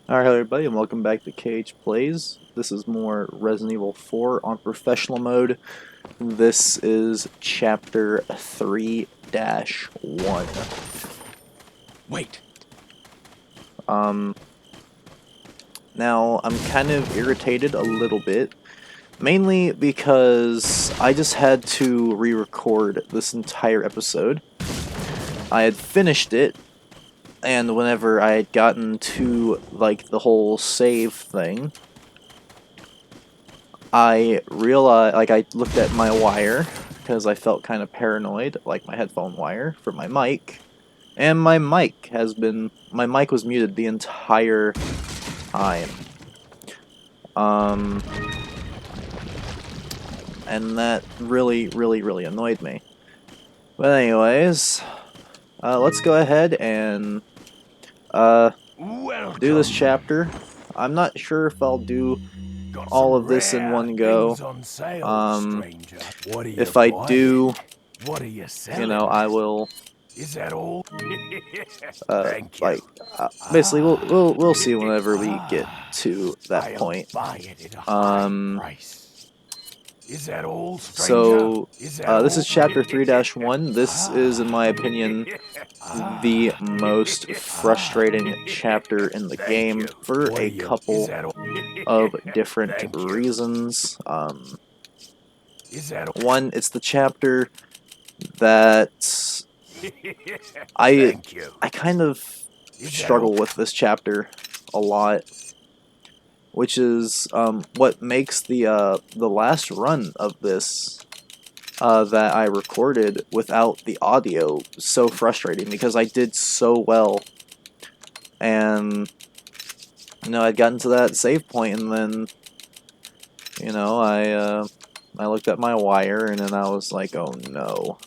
Alright, hello everybody, and welcome back to KH Plays. This is more Resident Evil 4 on professional mode. This is Chapter 3-1. Wait. Now, I'm kind of irritated a little bit, mainly because I just had to re-record this entire episode. I had finished it, and whenever I had gotten to, like, the whole save thing, I realized, like, I looked at my wire, because I felt kind of paranoid, like my headphone wire for my mic, and my mic was muted the entire time. And that really annoyed me. But anyways, let's go ahead and, do this chapter. I'm not sure if I'll do all of this in one go. If I do, you know, I will. Is that all? Thank like, you. basically, we'll see whenever we get to that point. Buy it at a high price. Is that all, stranger? So, That this is all? Chapter 3-1. This is, in my opinion, the most frustrating chapter in the game for a couple of different reasons. One, it's the chapter that I kind of struggle with this chapter a lot, which is what makes the last run of this that I recorded without the audio so frustrating, because I did so well, and you know, I'd gotten to that save point, and then, you know, I looked at my wire, and then I was like, oh no.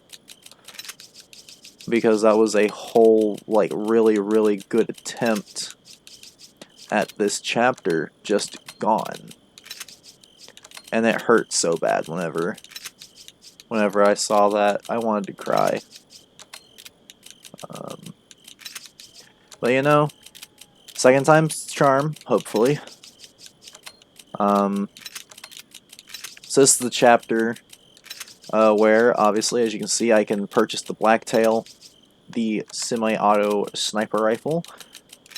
Because that was a whole, like, really good attempt at this chapter just gone. And it hurt so bad whenever I saw that. I wanted to cry. But you know, second time's charm, hopefully. So this is the chapter where, obviously, as you can see, I can purchase the Blacktail, the semi-auto sniper rifle,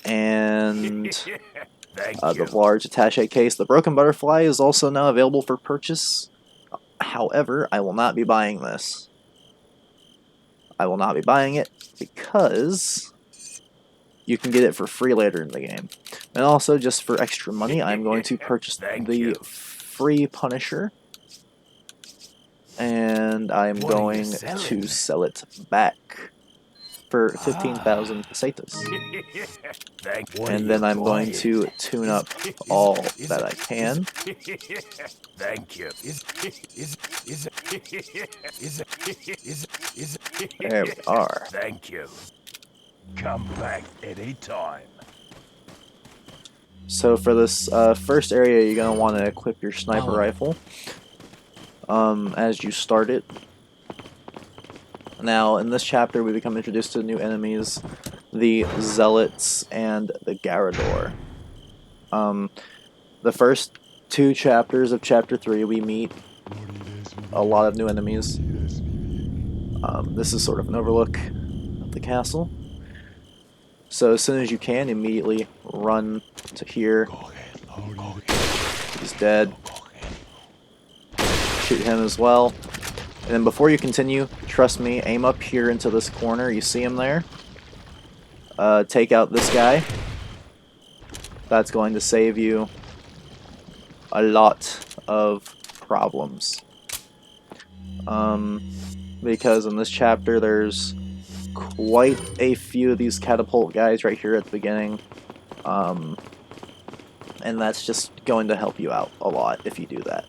and the large attaché case. The Broken Butterfly is also now available for purchase. However, I will not be buying this. I will not be buying it because you can get it for free later in the game. And also, just for extra money, I'm going to purchase the free Punisher, and I'm going to sell it back for 15,000 pesetas. And then I'm going to tune up all that I can. Thank you. There we are. Thank you. Come back anytime. So for this first area, you're going to want to equip your sniper rifle as you start it. Now, in this chapter, we become introduced to new enemies, the Zealots and the Garrador. The first two chapters of Chapter 3, we meet a lot of new enemies. This is sort of an overlook of the castle. So as soon as you can, immediately run to here. He's dead. Shoot him as well. And then before you continue, trust me, aim up here into this corner. You see him there? Take out this guy. That's going to save you a lot of problems. Because in this chapter there's quite a few of these catapult guys right here at the beginning. And that's just going to help you out a lot if you do that.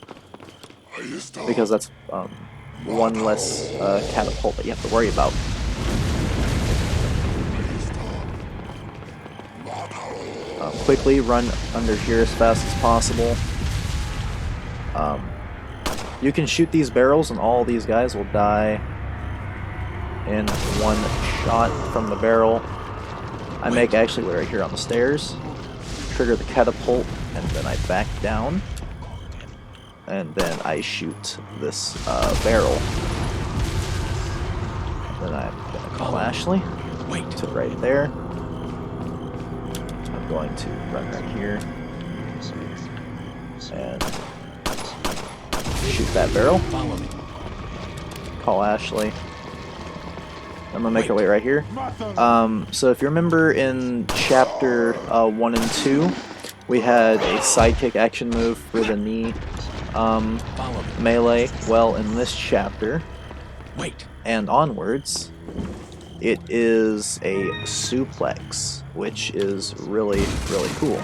Because that's one less catapult that you have to worry about. Quickly run under here as fast as possible. You can shoot these barrels and all these guys will die in one shot from the barrel. I make actually right here on the stairs. trigger the catapult, and then I back down, and then I shoot this barrel. Then I'm gonna call Ashley. Wait. To right there. I'm going to run right here and shoot that barrel. Follow me. Call Ashley. I'm gonna make our way right here. So if you remember in chapter 1 and 2, we had a sidekick action move for the knee melee. Well, in this chapter and onwards, it is a suplex, which is really, really cool.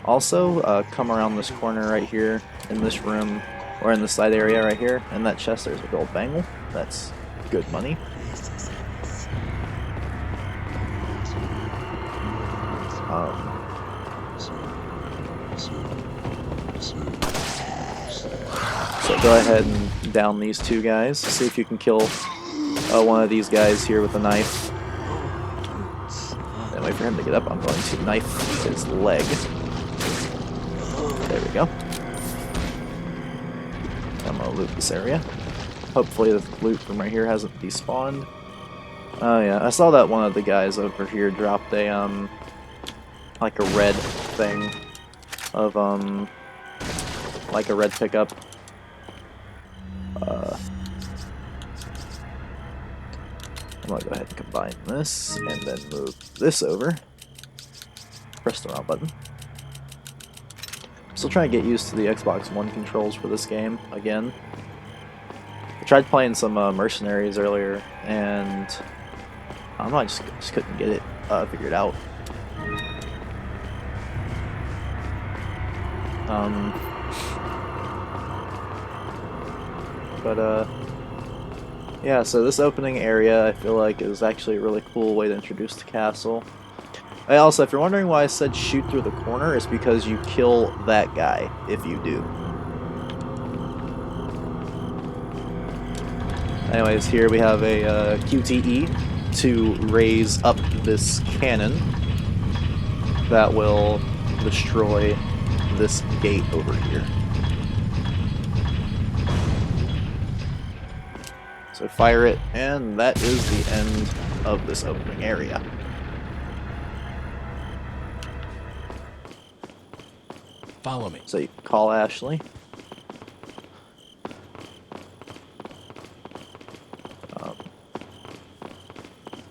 Also, come around this corner right here, in this room, or in the side area right here. In that chest, there's a gold bangle. That's good money. So go ahead and down these two guys. See if you can kill one of these guys here with a knife. Then wait for him to get up. I'm going to knife his leg. There we go. I'm gonna loot this area. Hopefully the loot from right here hasn't despawned. Oh yeah, I saw that one of the guys over here dropped a like a red thing of like a red pickup. I'm gonna go ahead and combine this and then move this over. Press the wrong button. Still trying to get used to the Xbox One controls for this game again. I tried playing some Mercenaries earlier, and I don't know, I just couldn't get it figured out. Yeah, so this opening area I feel like is actually a really cool way to introduce the castle. Also, if you're wondering why I said shoot through the corner, it's because you kill that guy if you do. Anyways, here we have a QTE to raise up this cannon that will destroy this gate over here. So fire it, and that is the end of this opening area. Follow me. So you call Ashley.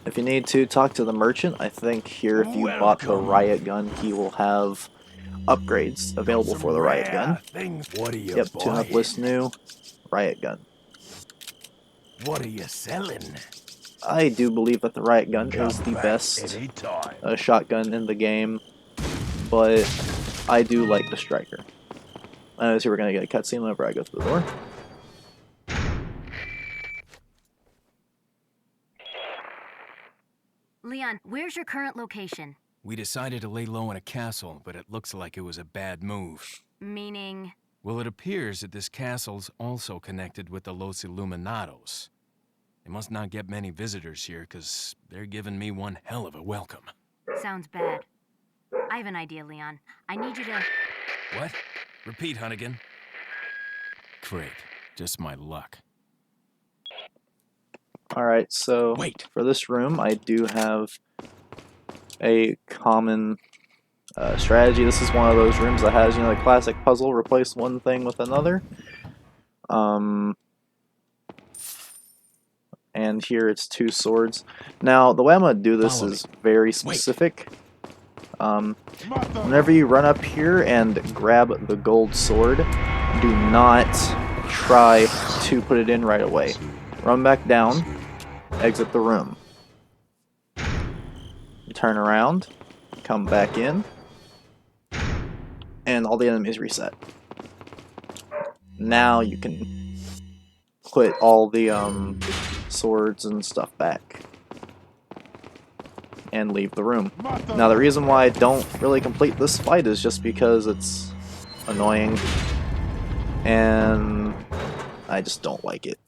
If you need to talk to the merchant, I think here if you bought the riot gun, he will have upgrades available for the riot gun. What are you Yep, tune-up list new, riot gun. What are you selling? I do believe that the riot gun is the best shotgun in the game, but I do like the striker. So we're gonna get a cutscene whenever I go through the door. Leon, where's your current location? We decided to lay low in a castle, but it looks like it was a bad move. Meaning? Well, it appears that this castle's also connected with the Los Illuminados. They must not get many visitors here, because they're giving me one hell of a welcome. Sounds bad. I have an idea, Leon. I need you to... What? Repeat, Hunnigan. Great. Just my luck. Alright, so for this room, I do have a common strategy. This is one of those rooms that has, you know, the classic puzzle, replace one thing with another. And here it's two swords. Now, the way I'm going to do this is very specific. Whenever you run up here and grab the gold sword, do not try to put it in right away. Run back down, exit the room. Turn around, come back in, and all the enemies reset. Now you can put all the swords and stuff back and leave the room. Now the reason why I don't really complete this fight is just because it's annoying and I just don't like it.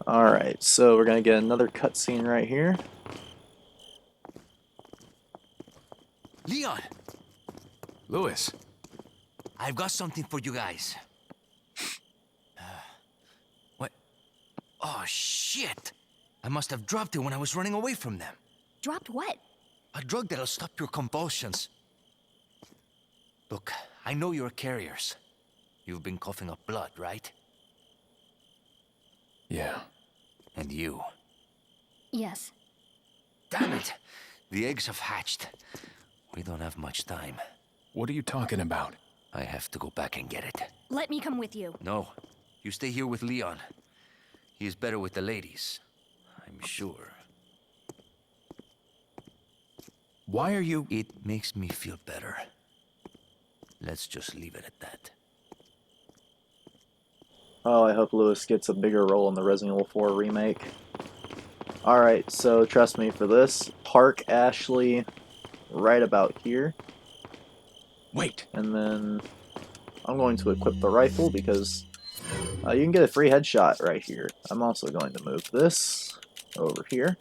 Alright, so we're gonna get another cutscene right here. Leon, Louis, I've got something for you guys. What? Oh, shit! I must have dropped it when I was running away from them. Dropped what? A drug that'll stop your convulsions. Look, I know you're carriers. You've been coughing up blood, right? yeah. And you. Yes. Damn it! The eggs have hatched. We don't have much time. What are you talking about? I have to go back and get it. Let me come with you. No, you stay here with Leon. He's better with the ladies, I'm sure. Why are you... It makes me feel better. Let's just leave it at that. Oh, I hope Louis gets a bigger role in the Resident Evil 4 remake. Alright, so trust me for this. Park Ashley right about here. Wait. And then I'm going to equip the rifle because you can get a free headshot right here. I'm also going to move this over here.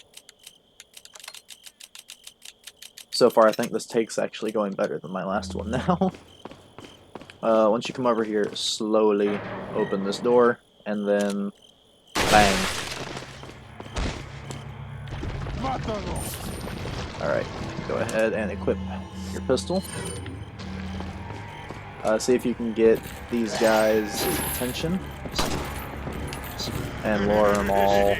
So far I think this take's actually going better than my last one now. Once you come over here, slowly open this door, and then bang. Alright, go ahead and equip your pistol. See if you can get these guys' attention and lure them all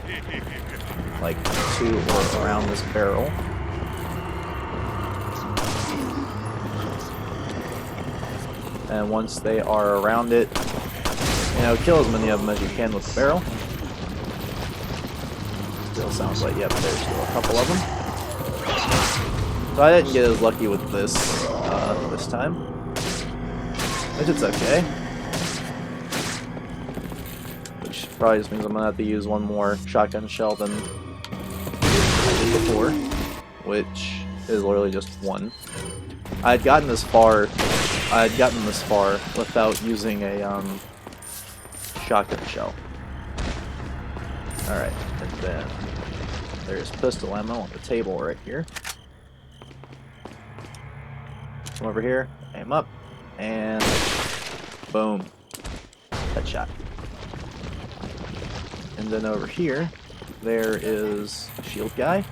like to or around this barrel. And once they are around it, you know, kill as many of them as you can with the barrel. Still sounds like, yep, there's still a couple of them. So I didn't get as lucky with this this time, which it's okay. Which probably just means I'm gonna have to use one more shotgun shell than I did before, which is literally just one. I had gotten this far without using a shotgun shell. Alright, and then there's pistol ammo on the table right here. Come over here, aim up, and boom. Headshot. And then over here, there is a shield guy.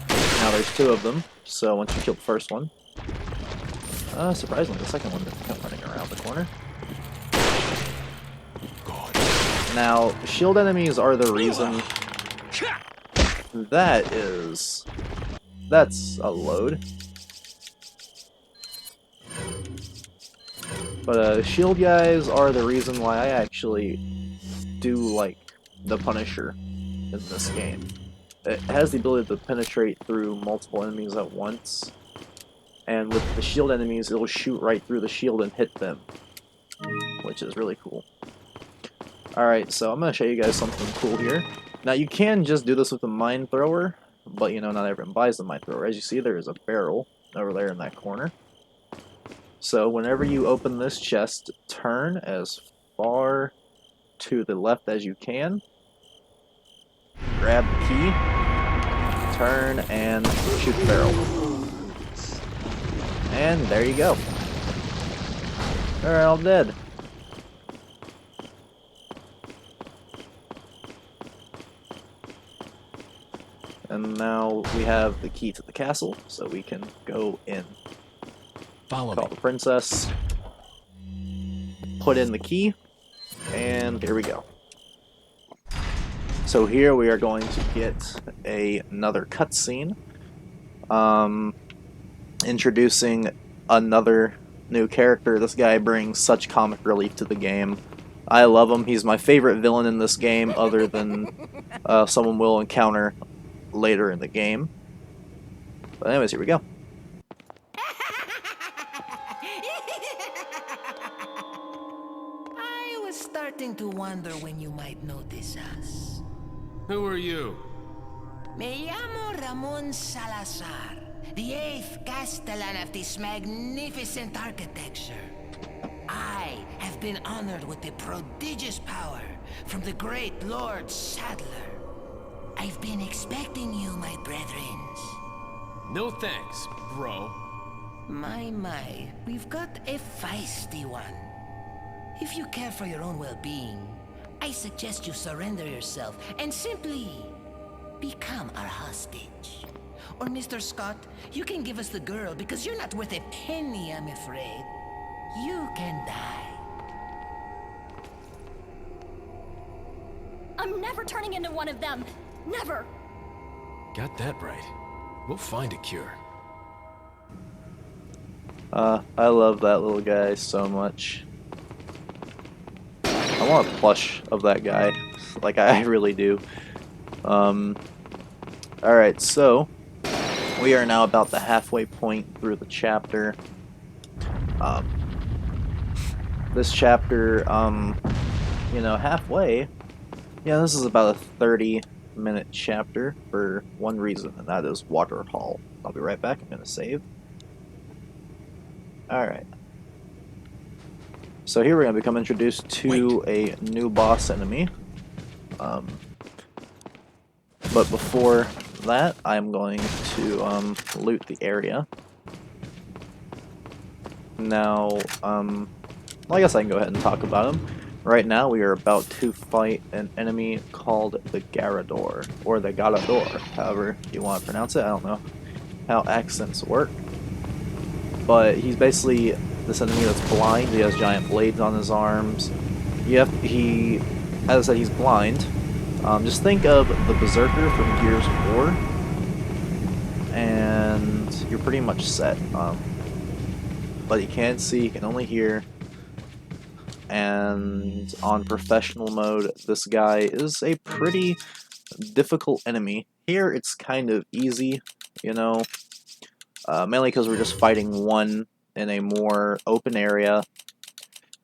Now there's two of them, so once you kill the first one, surprisingly, the second one didn't come running around the corner. Now, shield enemies are the reason. That's a load. But shield guys are the reason why I actually do like the Punisher in this game. It has the ability to penetrate through multiple enemies at once. And with the shield enemies, it'll shoot right through the shield and hit them, which is really cool. Alright, so I'm going to show you guys something cool here. Now, you can just do this with a mine thrower, but, you know, not everyone buys the mine thrower. As you see, there is a barrel over there in that corner. So, whenever you open this chest, turn as far to the left as you can. Grab the key, turn, and shoot the barrel. And there you go. They're all dead. And now we have the key to the castle, so we can go in. Follow Call me. the princess, put in the key, and here we go. So here we are going to get another cutscene, introducing another new character. This guy brings such comic relief to the game. I love him. He's my favorite villain in this game, other than someone we'll encounter later in the game. But anyways, here we go. I was starting to wonder when you might notice us. Who are you? Me llamo Ramon Salazar, the 8th Castellan of this magnificent architecture. I have been honored with the prodigious power from the great Lord Sadler. I've been expecting you, my brethrens. No thanks, bro. My, we've got a feisty one. If you care for your own well-being, I suggest you surrender yourself and simply become our hostage. Or Mr. Scott, you can give us the girl because you're not worth a penny, I'm afraid. You can die. I'm never turning into one of them. Never. Got that right. We'll find a cure. I love that little guy so much. I want a plush of that guy. Like, I really do. Alright, so we are now about the halfway point through the chapter. This chapter, you know, halfway. Yeah, this is about a 30-minute chapter for one reason, and that is Waterhall. I'll be right back. I'm going to save. Alright. So here we're going to become introduced to a new boss enemy. But before that, I'm going to loot the area. Now, well, I guess I can go ahead and talk about him. Right now, we are about to fight an enemy called the Garador, or the Galador, however you want to pronounce it. I don't know how accents work. But he's basically this enemy that's blind. He has giant blades on his arms. As I said, he's blind. Just think of the Berserker from Gears of War, and you're pretty much set. But he can't see, he can only hear. And on professional mode, this guy is a pretty difficult enemy. Here it's kind of easy, you know, mainly because we're just fighting one in a more open area.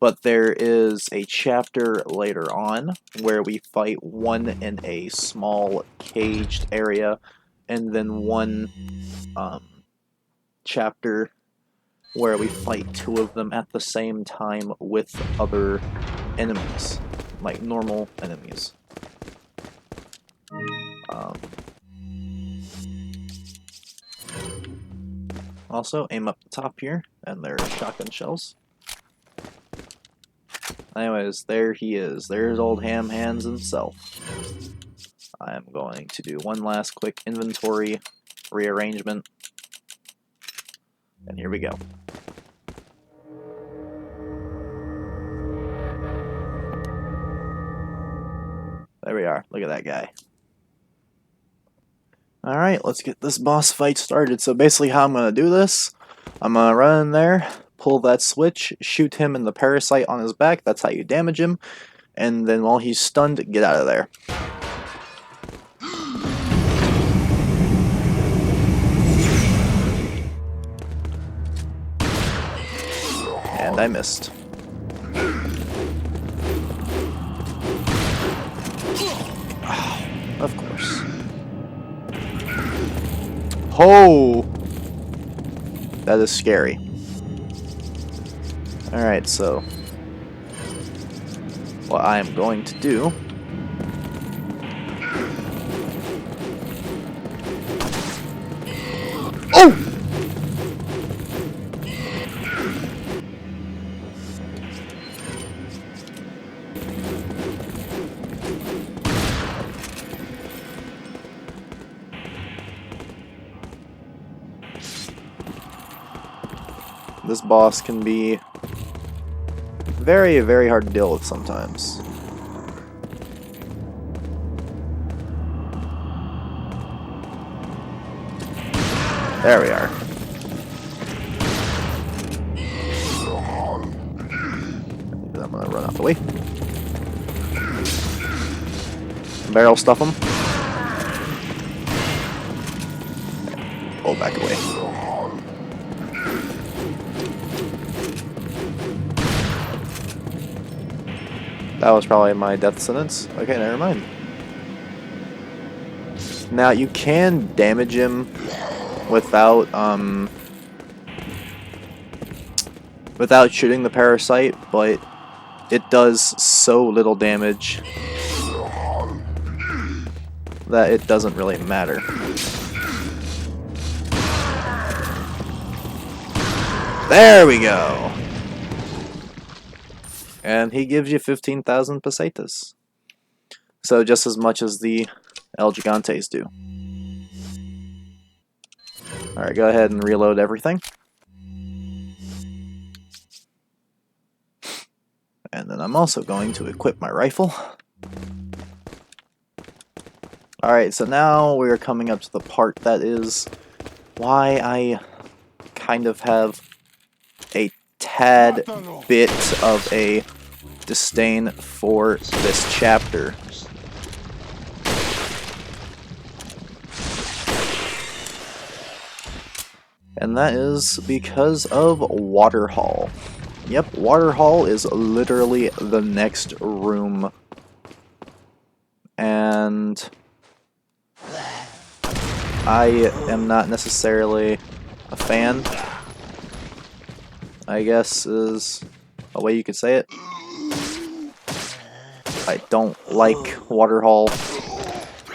But there is a chapter later on where we fight one in a small caged area, and then one chapter where we fight two of them at the same time with other enemies, like normal enemies. Also, aim up the top here, and there are shotgun shells. Anyways, there he is. There's old Ham Hands himself. I am going to do one last quick inventory rearrangement. And here we go. There we are. Look at that guy. Alright, let's get this boss fight started. So basically how I'm going to do this, I'm going to run in there, pull that switch, shoot him in the parasite on his back. That's how you damage him. And then while he's stunned, get out of there. And I missed. Of course. Oh! That is scary. Alright, so what I am going to do this boss can be very, very hard to deal with sometimes. There we are. I'm gonna run out the way. Barrel stuff him. Pull back away. That was probably my death sentence. Okay, never mind. Now, you can damage him without shooting the parasite, but it does so little damage that it doesn't really matter. There we go! And he gives you 15,000 pesetas. So just as much as the El Gigantes do. Alright, go ahead and reload everything. And then I'm also going to equip my rifle. Alright, so now we're coming up to the part that is why I kind of have a tad bit of a disdain for this chapter. And that is because of Waterhall. Yep, Waterhall is literally the next room. And I am not necessarily a fan, I guess is a way you could say it. I don't like Waterhall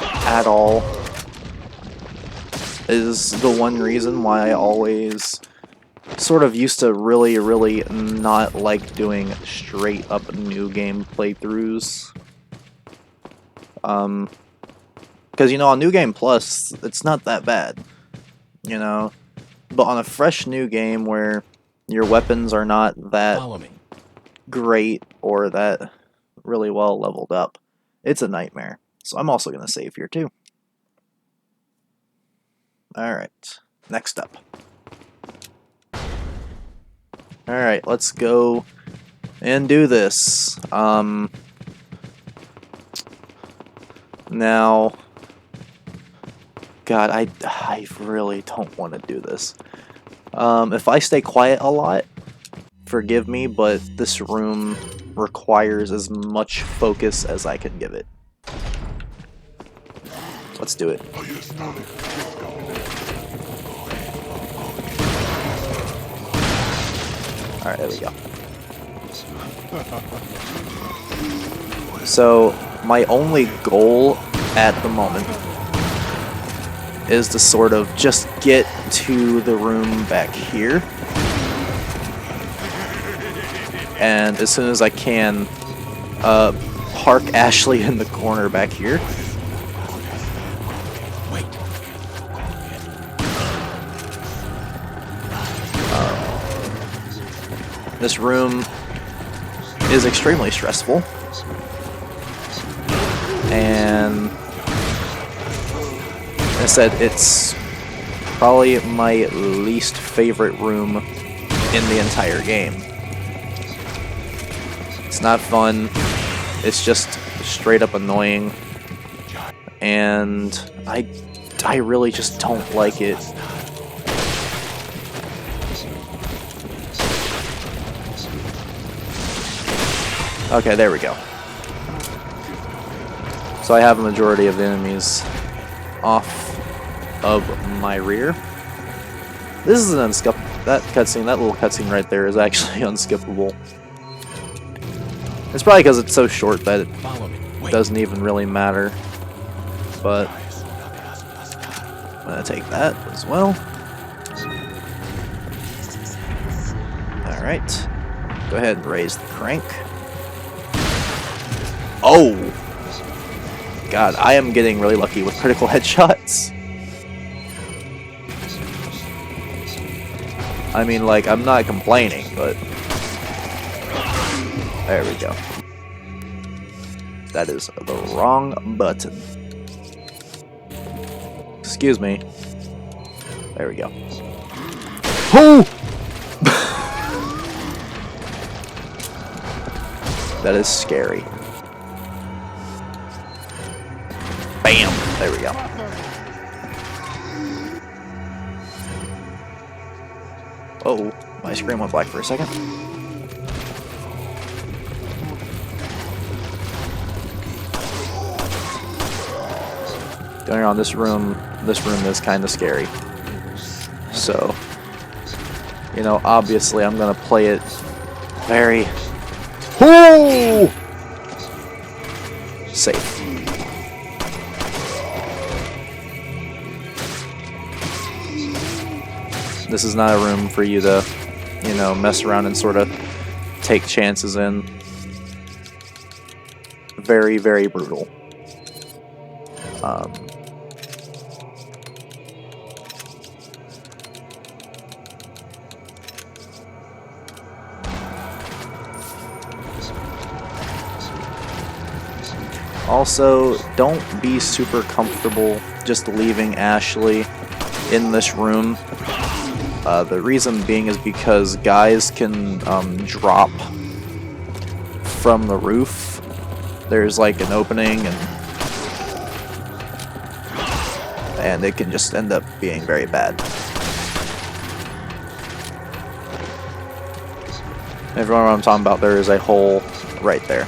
at all. It is the one reason why I always sort of used to really not like doing straight up new game playthroughs. Because, you know, on New Game Plus, it's not that bad, you know? But on a fresh new game where your weapons are not that great or that really well leveled up, it's a nightmare. So I'm also going to save here too. Alright, next up. Alright, let's go and do this. Now, God, I really don't want to do this. If I stay quiet a lot, forgive me, but this room requires as much focus as I can give it. Let's do it. Alright, there we go. So, my only goal at the moment is to sort of just get to the room back here. And as soon as I can, park Ashley in the corner back here. This room is extremely stressful. And I said it's probably my least favorite room in the entire game. It's not fun. It's just straight up annoying. And I really just don't like it. Okay, there we go. So I have a majority of the enemies off of my rear. This is an unskippable. That cutscene, that little cutscene right there is actually unskippable. It's probably because it's so short that it doesn't even really matter. But I'm gonna take that as well. Alright. Go ahead and raise the crank. Oh! God, I am getting really lucky with critical headshots. I mean, like, I'm not complaining, but... There we go. That is the wrong button. Excuse me. There we go. Oh! That is scary. Bam! There we go. Uh-oh, my screen went black for a second. Going around this room is kind of scary. So, you know, obviously I'm gonna play it very, Ooh! Safe. This is not a room for you to, you know, mess around and sort of take chances in. Very, very brutal. Also, don't be super comfortable just leaving Ashley in this room. The reason being is because guys can drop from the roof. There's like an opening, and it can just end up being very bad. If you know what I'm talking about, there is a hole right there.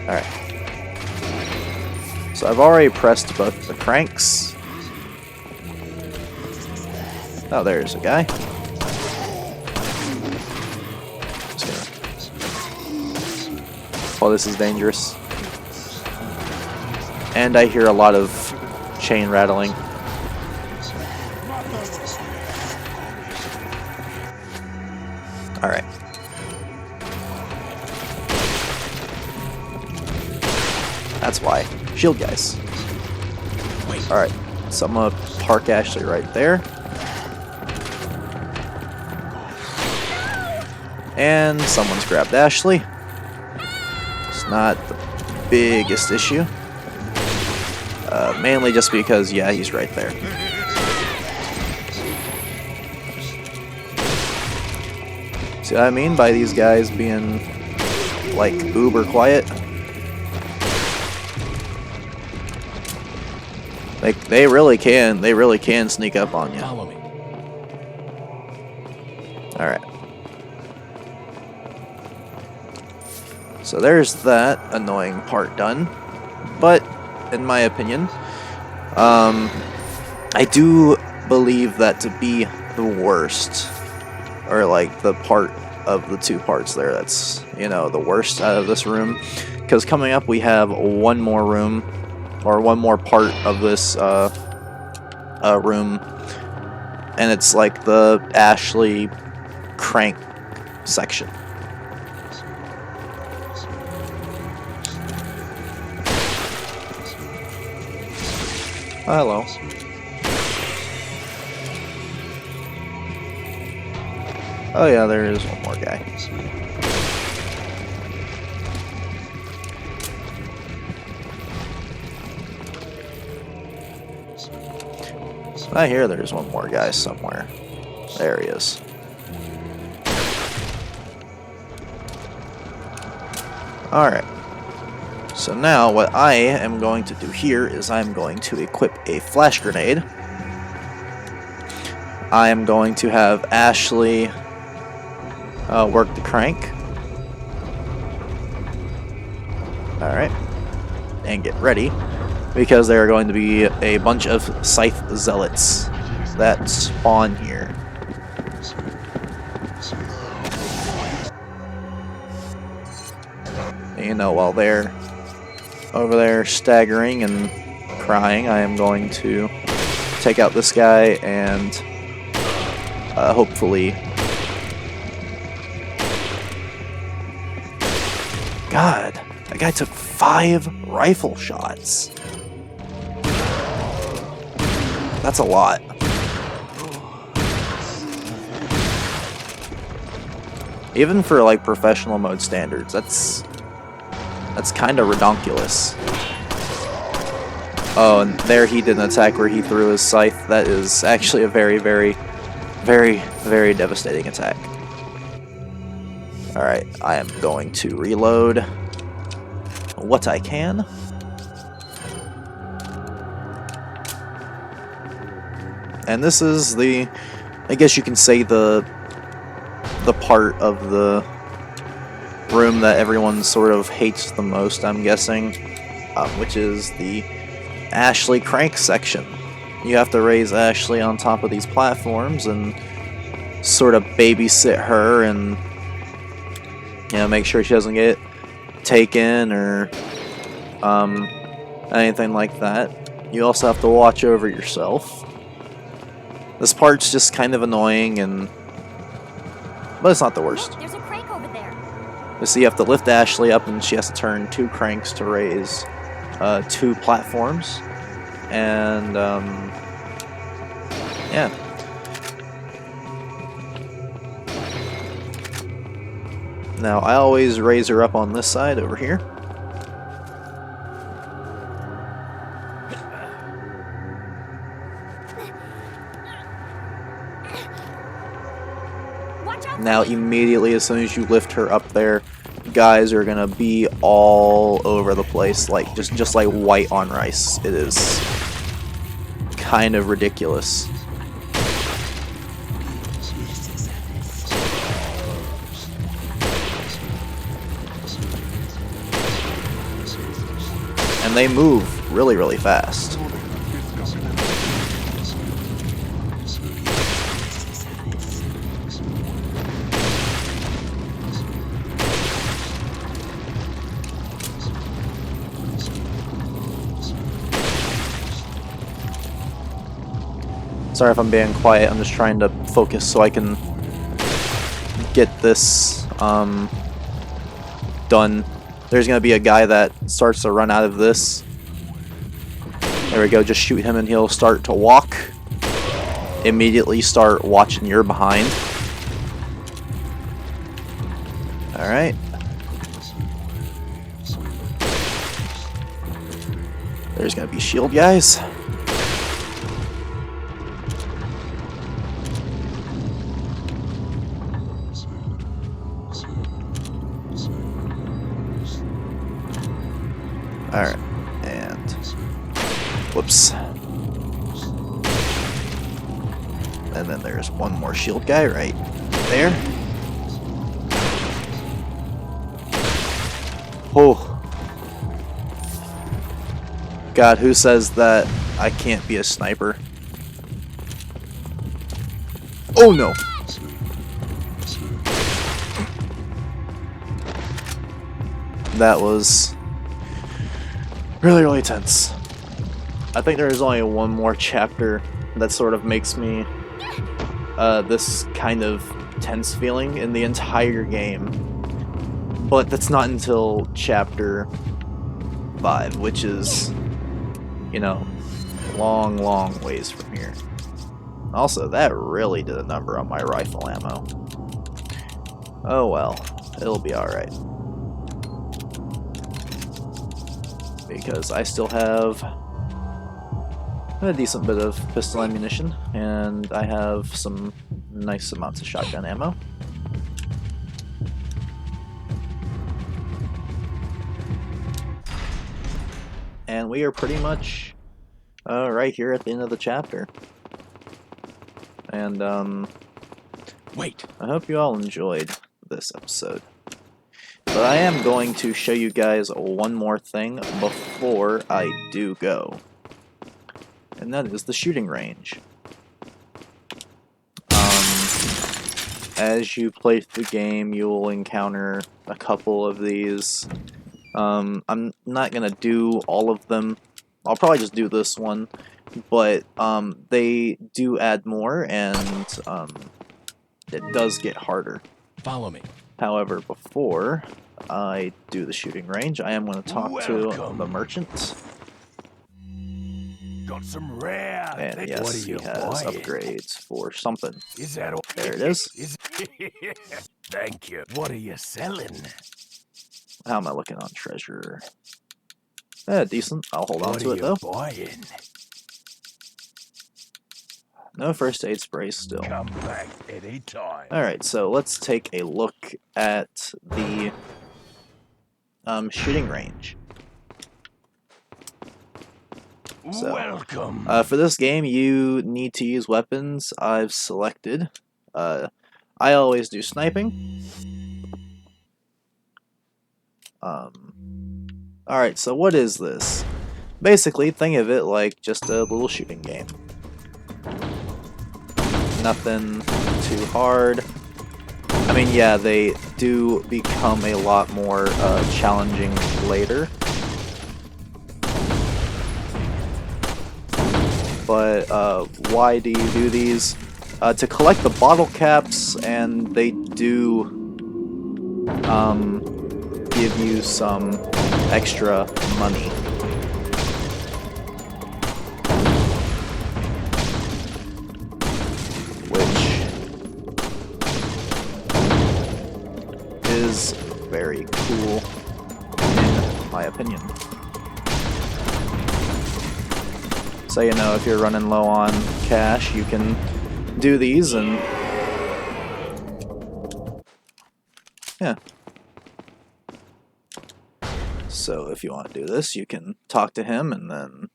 Alright. So I've already pressed both the cranks. Oh, there's a guy. Just gonna... Oh, this is dangerous. And I hear a lot of chain rattling. Alright. That's why. Shield guys. Alright, so I'm gonna park Ashley right there. And someone's grabbed Ashley. It's not the biggest issue. Mainly just because, yeah, he's right there. See what I mean by these guys being, like, uber quiet? Like, they really can sneak up on you. Follow me. Alright. So there's that annoying part done. But, in my opinion, I do believe that to be the worst, or like the part of the two parts there that's, you know, the worst out of this room. Because coming up we have one more room, or one more part of this room, and it's like the Ashley crank section. Hello. Oh yeah, there is one more guy. I hear there's one more guy somewhere. There he is. Alright. So now what I am going to do here is I'm going to equip a flash grenade. I am going to have Ashley work the crank. Alright. And get ready, because there are going to be a bunch of Scythe Zealots that spawn here. You know, while they're over there staggering and crying, I am going to take out this guy and hopefully... God, that guy took 5 rifle shots. That's a lot. Even for like professional mode standards, that's kind of redonkulous. Oh, and there he did an attack where he threw his scythe. That is actually a very, very, very, very devastating attack. Alright, I am going to reload what I can. And this is the, I guess you can say the part of the room that everyone sort of hates the most, I'm guessing, which is the Ashley crank section. you have to raise Ashley on top of these platforms and sort of babysit her and, you know, make sure she doesn't get taken or anything like that. You also have to watch over yourself. This part's just kind of annoying, but it's not the worst. Look, there's a crank over there. So you have to lift Ashley up, and she has to turn 2 cranks to raise 2 platforms. And yeah. Now I always raise her up on this side over here. Watch out. Now immediately as soon as you lift her up there, guys are gonna be all over the place, like just like white on rice. It is kind of ridiculous. And they move really, really fast. Sorry if I'm being quiet, I'm just trying to focus so I can get this done. There's gonna be a guy that starts to run out of this. There we go, just shoot him and he'll start to walk. Immediately start watching your behind. Alright. There's gonna be shield guys. Alright, and whoops. And then there's one more shield guy right there. Oh. God, who says that I can't be a sniper? Oh no! That was really, really tense. I think there is only one more chapter that sort of makes me this kind of tense feeling in the entire game. But that's not until chapter 5, which is, you know, long, long ways from here. Also, that really did a number on my rifle ammo. Oh well, it'll be alright. Because I still have a decent bit of pistol ammunition, and I have some nice amounts of shotgun ammo. And we are pretty much right here at the end of the chapter. And Wait. I hope you all enjoyed this episode. But I am going to show you guys one more thing before I do go. And that is the shooting range. As you play through the game, you will encounter a couple of these. I'm not going to do all of them. I'll probably just do this one. But they do add more, and it does get harder. Follow me. However, before I do the shooting range, I am going to talk to the merchant. Got some rare. And yes, What are he you has buying? upgrades for something. Is that all? There it is. Thank you. What are you selling? How am I looking on treasure? Decent. I'll hold on What to are it you though. buying? No first aid spray still. Come back anytime. Alright, so let's take a look at the shooting range. So, Welcome. for this game, you need to use weapons I've selected. I always do sniping. Alright, so what is this? Basically, think of it like just a little shooting game. nothing too hard. I mean, yeah, they do become a lot more challenging later. But why do you do these? To collect the bottle caps, and they do give you some extra money. Is very cool, in my opinion. So, you know, if you're running low on cash, you can do these, and yeah. So if you want to do this, you can talk to him, and then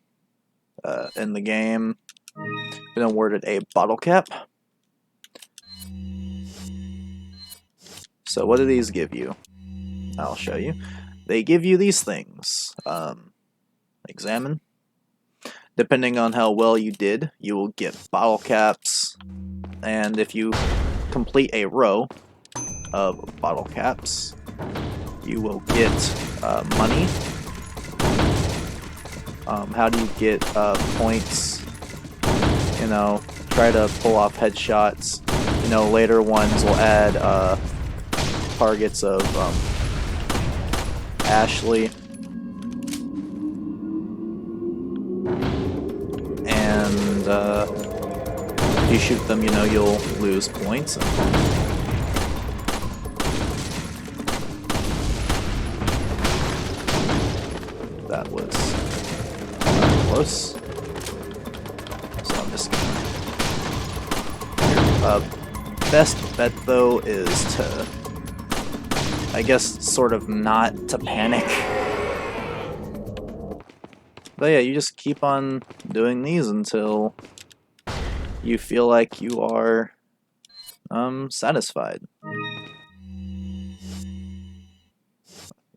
in the game, been awarded a bottle cap. So what do these give you? I'll show you. They give you these things. Examine. Depending on how well you did, you will get bottle caps, and if you complete a row of bottle caps, you will get money. How do you get points? You know, try to pull off headshots. You know, later ones will add targets of Ashley, and if you shoot them, you know, you'll lose points. That was close. So I'm just gonna... best bet, though, is to, I guess, sort of not to panic. But yeah, you just keep on doing these until you feel like you are satisfied.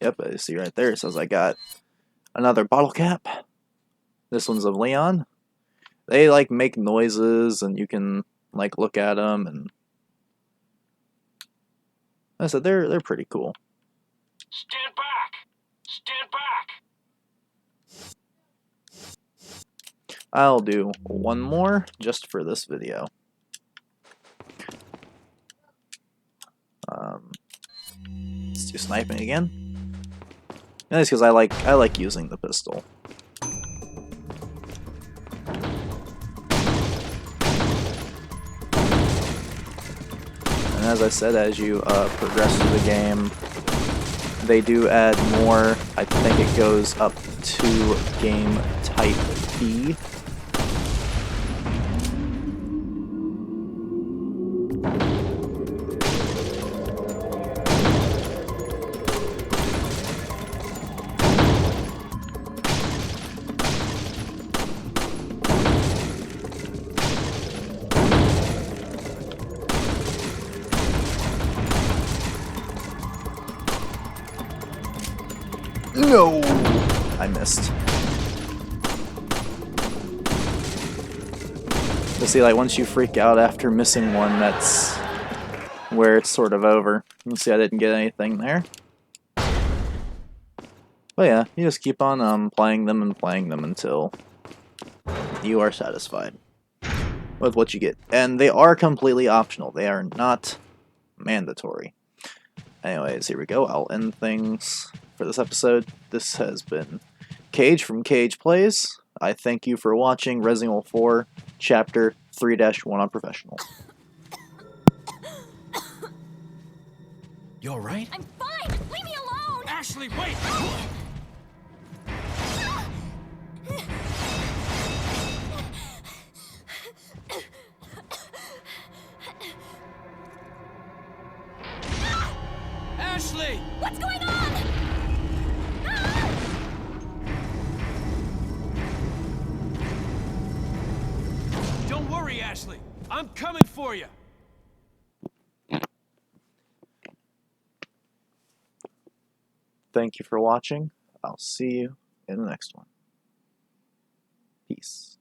Yep, I see right there, it says I got another bottle cap. This one's of Leon. They like make noises, and you can like look at them, and I said they're pretty cool. Stand back! Stand back! I'll do one more just for this video. Let's do sniping again. That's because I like using the pistol. And as I said, as you progress through the game, they do add more. I think it goes up to game type B. No! I missed. But see, like, once you freak out after missing one, that's where it's sort of over. You see, I didn't get anything there. But yeah, you just keep on playing them until you are satisfied with what you get. And they are completely optional. They are not mandatory. Anyways, here we go. I'll end things for this episode. This has been Cage from Cage Plays. I thank you for watching Resident Evil 4 Chapter 3-1 on Professional. You alright? I'm fine! Leave me alone! Ashley, wait! Ashley! What's going on? Don't worry, Ashley. I'm coming for you. Thank you for watching. I'll see you in the next one. Peace.